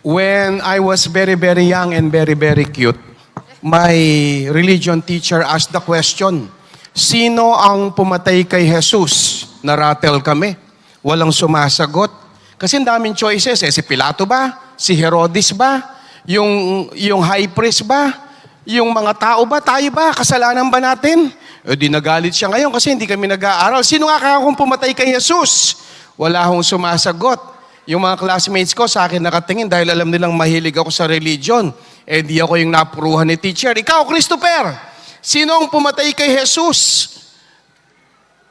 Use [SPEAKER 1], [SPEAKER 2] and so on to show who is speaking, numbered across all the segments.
[SPEAKER 1] When I was very, very young and very, very cute, my religion teacher asked the question, sino ang pumatay kay Jesus? Naratel kami. Walang sumasagot. Kasi ang daming choices. Si Pilato ba? Si Herodes ba? Yung high priest ba? Yung mga tao ba? Tayo ba? Kasalanan ba natin? Di nagalit siya ngayon kasi hindi kami nag-aaral. Sino nga kaya kung pumatay kay Jesus? Wala akong sumasagot. Yung mga classmates ko sa akin nakatingin dahil alam nilang mahilig ako sa religion. Di ako yung napuruhan ni teacher. Ikaw, Christopher, sino ang pumatay kay Jesus?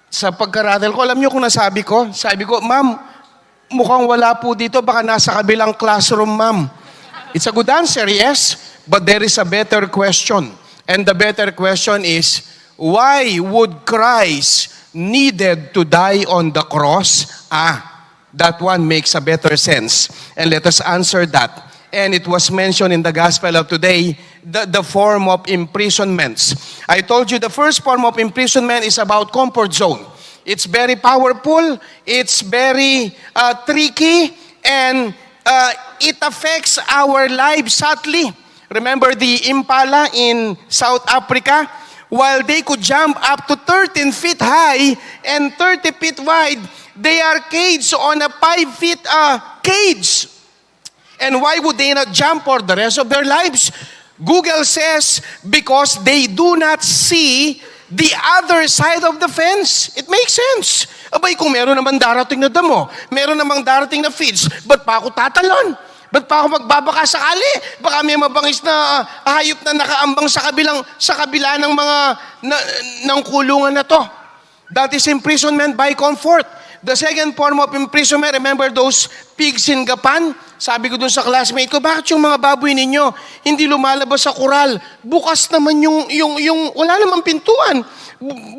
[SPEAKER 1] Sa pagkaratel ko, alam niyo kung nasabi ko? Sabi ko, ma'am, mukhang wala po dito. Baka nasa kabilang classroom, ma'am. It's a good answer, yes. But there is a better question. And the better question is, why would Christ needed to die on the cross? That one makes a better sense. And let us answer that. And it was mentioned in the gospel of today, the form of imprisonments. I told you the first form of imprisonment is about comfort zone. It's very powerful, it's very tricky, and it affects our lives sadly. Remember the impala in South Africa? While they could jump up to 13 feet high and 30 feet wide, they are caged on a 5 feet cage. And why would they not jump for the rest of their lives? Google says, because they do not see the other side of the fence. It makes sense. Abay, kung meron naman darating na damo, meron namang darating na feeds, ba't pa ako tatalon? Ba't pa ako magbabaka sakali? Baka may mabangis na hayop na nakaambang sa kabila ng mga ng kulungan na to. That is imprisonment by comfort. The second form of imprisonment, remember those pigs in Gapan? Sabi ko dun sa classmate ko, bakit yung mga baboy ninyo hindi lumalabas sa kural? Bukas naman yung wala namang pintuan.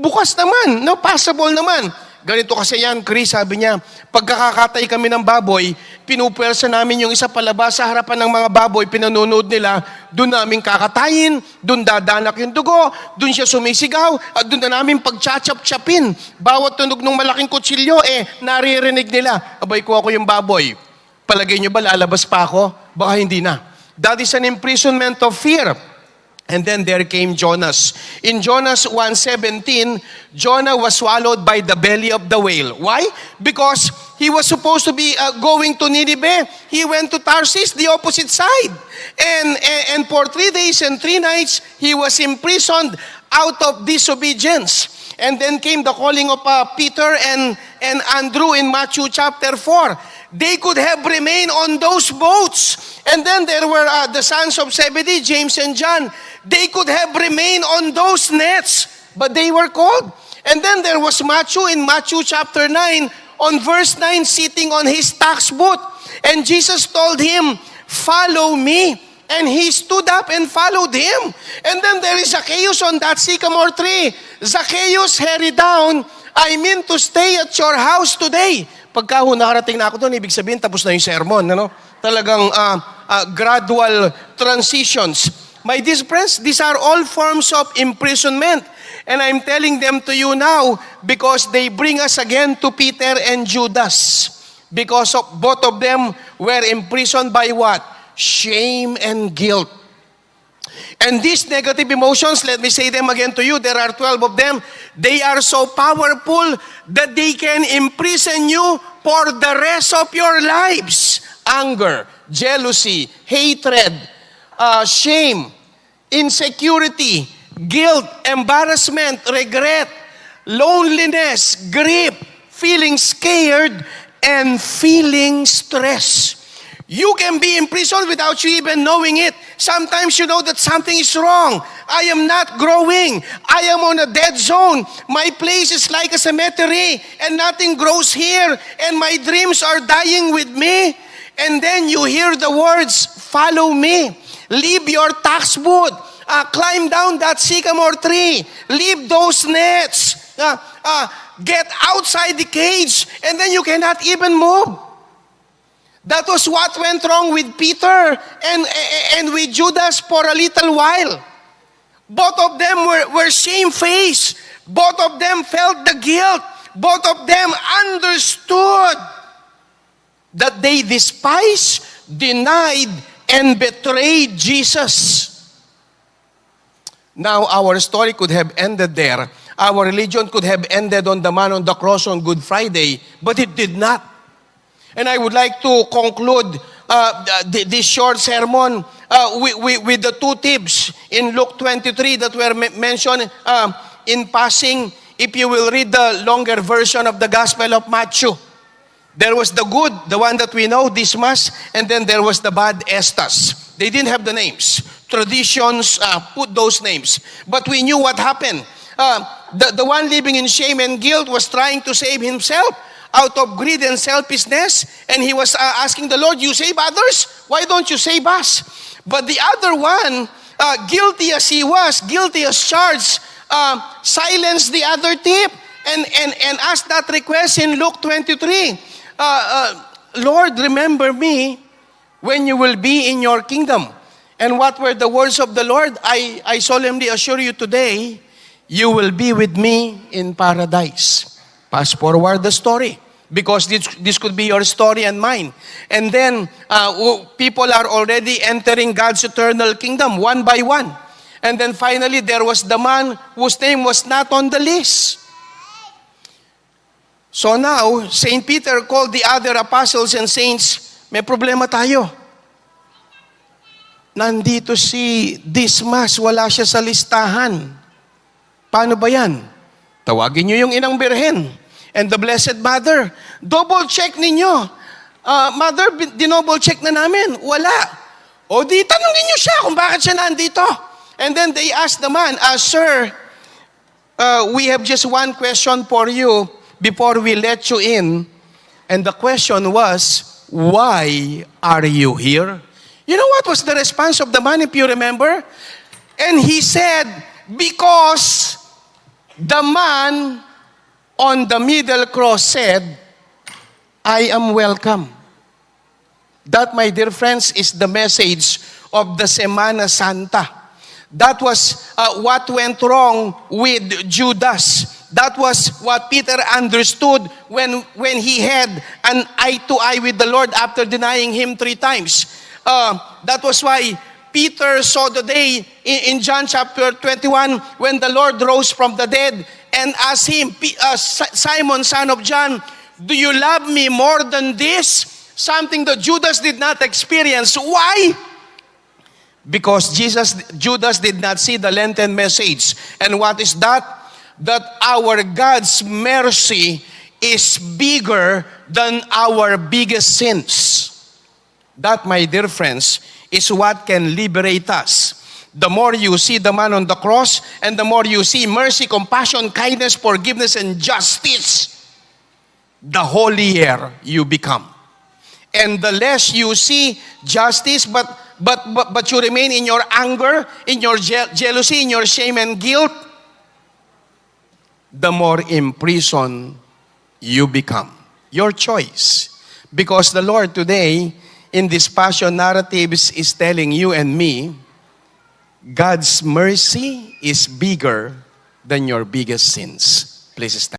[SPEAKER 1] Bukas naman, no, passable naman. Ganito kasi yan, Cris, sabi niya, pagkakakatay kami ng baboy, pinupwersa namin yung isa palabas sa harapan ng mga baboy, pinanonood nila, doon namin kakatayin, doon dadanak yung dugo, doon siya sumisigaw, at doon na namin pagchachap-chapin. Bawat tunog ng malaking kutsilyo, naririnig nila. Abay ko ako yung baboy. Palagay nyo ba, lalabas pa ako? Baka hindi na. That is an imprisonment of fear. And then there came Jonas. In Jonas 1:17, Jonah was swallowed by the belly of the whale. Why? Because he was supposed to be going to Nineveh. He went to Tarsus, the opposite side. And for 3 days and 3 nights, he was imprisoned out of disobedience. And then came the calling of Peter and Andrew in Matthew chapter 4. They could have remained on those boats. And then there were the sons of Zebedee, James and John. They could have remained on those nets, but they were called. And then there was Matthew in Matthew chapter 9, on verse 9, sitting on his tax booth. And Jesus told him, follow me. And he stood up and followed him. And then there is Zacchaeus on that sycamore tree. Zacchaeus, hurry down. I mean to stay at your house today. Pagka nakarating na ako doon, ibig sabihin, tapos na yung sermon. Ano? Talagang gradual transitions. My dear friends, these are all forms of imprisonment. And I'm telling them to you now because they bring us again to Peter and Judas. Because of both of them were imprisoned by what? Shame and guilt. And these negative emotions, let me say them again to you, there are 12 of them. They are so powerful that they can imprison you for the rest of your lives. Anger, jealousy, hatred, shame, insecurity, guilt, embarrassment, regret, loneliness, grief, feeling scared, and feeling stress. You can be imprisoned without you even knowing it. Sometimes you know that something is wrong. I am not growing. I am on a dead zone. My place is like a cemetery and nothing grows here and my dreams are dying with me. And then you hear the words, follow me. Leave your tax booth. Climb down that sycamore tree. Leave those nets. Get outside the cage and then you cannot even move. That was what went wrong with Peter and with Judas for a little while. Both of them were shamefaced. Both of them felt the guilt. Both of them understood that they despise denied and betrayed Jesus. Now, our story could have ended there. Our religion could have ended on the man on the cross on Good Friday, but it did not. And I would like to conclude this short sermon with the two tips in Luke 23 that were mentioned in passing. If you will read the longer version of the Gospel of Matthew, there was the good, the one that we know, Dismas, and then there was the bad, Estas. They didn't have the names. Traditions put those names. But we knew what happened. The one living in shame and guilt was trying to save himself out of greed and selfishness, and he was asking the Lord, you save others? Why don't you save us? But the other one, guilty as he was, guilty as charged, silenced the other thief and asked that request in Luke 23. Lord, remember me when you will be in your kingdom. And what were the words of the Lord? I solemnly assure you today, you will be with me in paradise. Pass forward the story, because this could be your story and mine. And then people are already entering God's eternal kingdom one by one. And then finally, there was the man whose name was not on the list. So now, St. Peter called the other apostles and saints, may problema tayo. Nandito si Dismas, wala siya sa listahan. Paano ba yan? Tawagin niyo yung inang birhen and the Blessed Mother. Double check ninyo. Mother, dinouble check na namin. Wala. O di, tanongin niyo siya kung bakit siya nandito. And then they asked the man, Sir, we have just one question for you before we let you in. And the question was, why are you here? You know what was the response of the man, if you remember? And he said, because the man on the middle cross said, I am welcome. That, my dear friends, is the message of the Semana Santa. That was what went wrong with Judas. That was what Peter understood when he had an eye-to-eye with the Lord after denying Him 3 times. That was why Peter saw the day in John chapter 21 when the Lord rose from the dead and asked him, Simon, son of John, do you love me more than this? Something that Judas did not experience. Why? Because Judas did not see the Lenten message. And what is that? That our God's mercy is bigger than our biggest sins. That, my dear friends, is what can liberate us. The more you see the man on the cross, and the more you see mercy, compassion, kindness, forgiveness, and justice, the holier you become. And the less you see justice, but you remain in your anger, in your jealousy, in your shame and guilt, the more imprisoned you become. Your choice. Because the Lord today, in this passion narratives, is telling you and me, God's mercy is bigger than your biggest sins. Please stand.